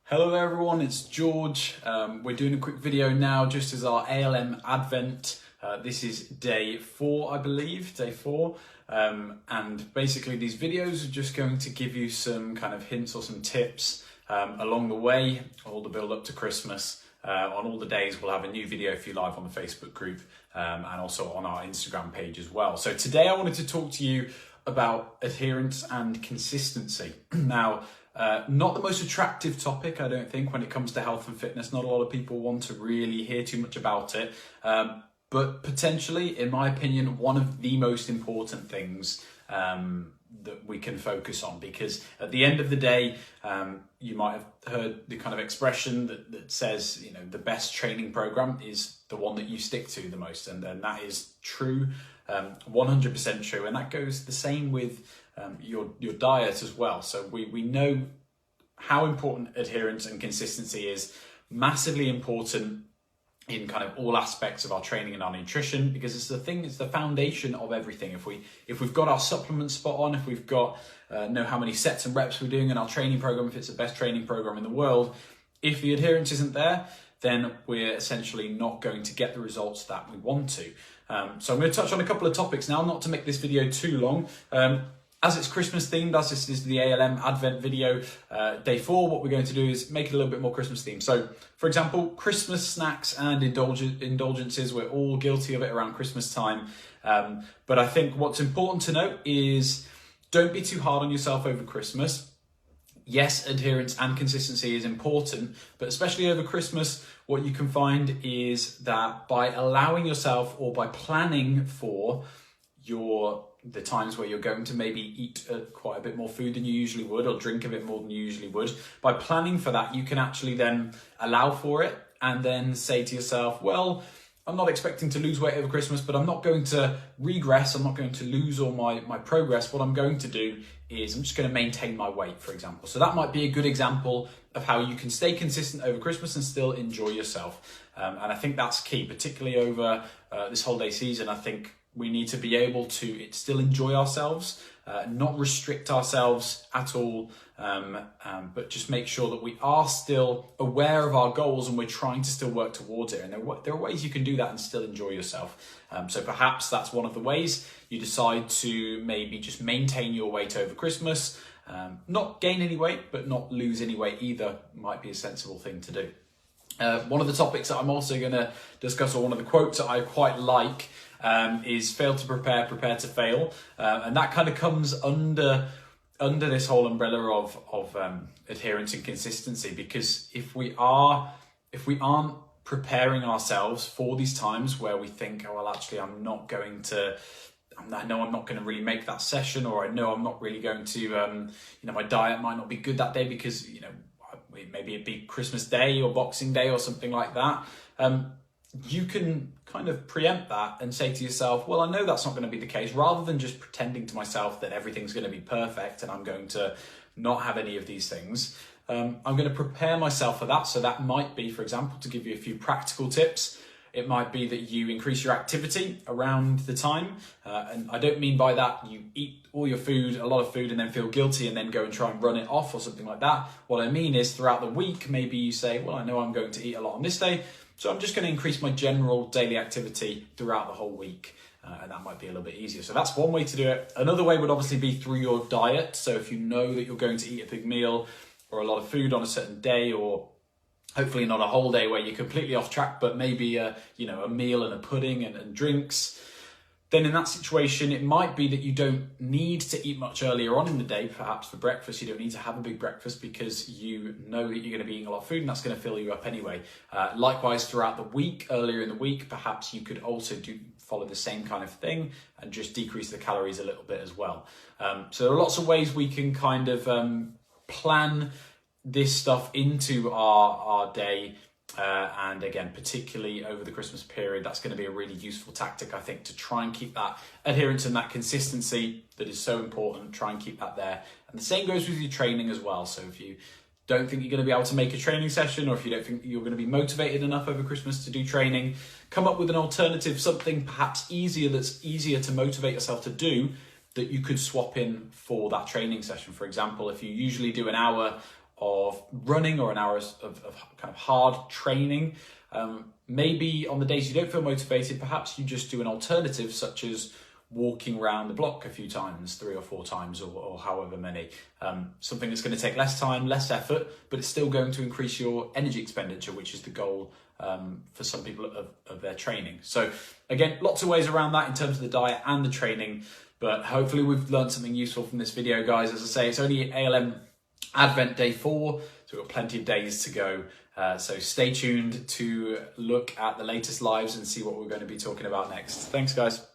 Hello there everyone, it's George. We're doing a quick video now just as our ALM Advent. This is day 4, I believe, day 4. And basically these videos are just going to give you some kind of hints or some tips along the way, all the build up to Christmas. On all the days we'll have a new video for you live on the Facebook group and also on our Instagram page as well. So today I wanted to talk to you about adherence and consistency. Now, not the most attractive topic, I don't think, when it comes to health and fitness. Not a lot of people want to really hear too much about it. But potentially, in my opinion, one of the most important things that we can focus on, because at the end of the day, you might have heard the kind of expression that says, you know, the best training program is the one that you stick to the most. And that is true, 100% true. And that goes the same with your diet as well. So we know how important adherence and consistency is, massively important in kind of all aspects of our training and our nutrition, because it's the foundation of everything. If we've got our supplements spot on, if we've got know how many sets and reps we're doing in our training program, if it's the best training program in the world, if the adherence isn't there, then we're essentially not going to get the results that we want to. So I'm going to touch on a couple of topics now, not to make this video too long. As it's Christmas themed, as this is the ALM Advent video, day 4, what we're going to do is make it a little bit more Christmas themed. So, for example, Christmas snacks and indulgences, we're all guilty of it around Christmas time. But I think what's important to note is don't be too hard on yourself over Christmas. Yes, adherence and consistency is important, but especially over Christmas, what you can find is that by allowing yourself, or by planning for the times where you're going to maybe eat quite a bit more food than you usually would, or drink a bit more than you usually would, by planning for that, you can actually then allow for it and then say to yourself, well, I'm not expecting to lose weight over Christmas, but I'm not going to regress. I'm not going to lose all my progress. What I'm going to do is I'm just going to maintain my weight, for example. So that might be a good example of how you can stay consistent over Christmas and still enjoy yourself. And I think that's key, particularly over this holiday season. I think we need to be able to still enjoy ourselves, not restrict ourselves at all, but just make sure that we are still aware of our goals and we're trying to still work towards it. And there are ways you can do that and still enjoy yourself. So perhaps that's one of the ways you decide to maybe just maintain your weight over Christmas, not gain any weight, but not lose any weight either might be a sensible thing to do. One of the topics that I'm also going to discuss, or one of the quotes that I quite like, is fail to prepare, prepare to fail. And that kind of comes under this whole umbrella of adherence and consistency, because if we aren't preparing ourselves for these times where we think, oh, well, actually, I know I'm not going to really make that session, or I know I'm not really going to, my diet might not be good that day because, maybe it'd be Christmas Day or Boxing Day or something like that. You can kind of preempt that and say to yourself, well, I know that's not going to be the case, rather than just pretending to myself that everything's going to be perfect and I'm going to not have any of these things. I'm going to prepare myself for that. So that might be, for example, to give you a few practical tips, it might be that you increase your activity around the time. And I don't mean by that you eat all your food, a lot of food, and then feel guilty and then go and try and run it off or something like that. What I mean is throughout the week, maybe you say, well, I know I'm going to eat a lot on this day, so I'm just going to increase my general daily activity throughout the whole week. And that might be a little bit easier. So that's one way to do it. Another way would obviously be through your diet. So if you know that you're going to eat a big meal or a lot of food on a certain day, or hopefully not a whole day where you're completely off track, but maybe a meal and a pudding and drinks, then in that situation, it might be that you don't need to eat much earlier on in the day. Perhaps for breakfast, you don't need to have a big breakfast because you know that you're going to be eating a lot of food and that's going to fill you up anyway. Likewise, throughout the week, earlier in the week, perhaps you could also follow the same kind of thing and just decrease the calories a little bit as well. So there are lots of ways we can kind of plan this stuff into our day. And again, particularly over the Christmas period, that's going to be a really useful tactic, I think, to try and keep that adherence and that consistency that is so important, try and keep that there. And the same goes with your training as well. So if you don't think you're going to be able to make a training session, or if you don't think you're going to be motivated enough over Christmas to do training, come up with an alternative, something perhaps that's easier to motivate yourself to do, that you could swap in for that training session. For example, if you usually do an hour of running or an hour of kind of hard training. Maybe on the days you don't feel motivated, perhaps you just do an alternative such as walking around the block a few times, 3 or 4 times or however many. Something that's going to take less time, less effort, but it's still going to increase your energy expenditure, which is the goal for some people of their training. So again, lots of ways around that in terms of the diet and the training, but hopefully we've learned something useful from this video, guys. As I say, it's only ALM Advent day 4, so we've got plenty of days to go. So stay tuned to look at the latest lives and see what we're going to be talking about next. Thanks, guys.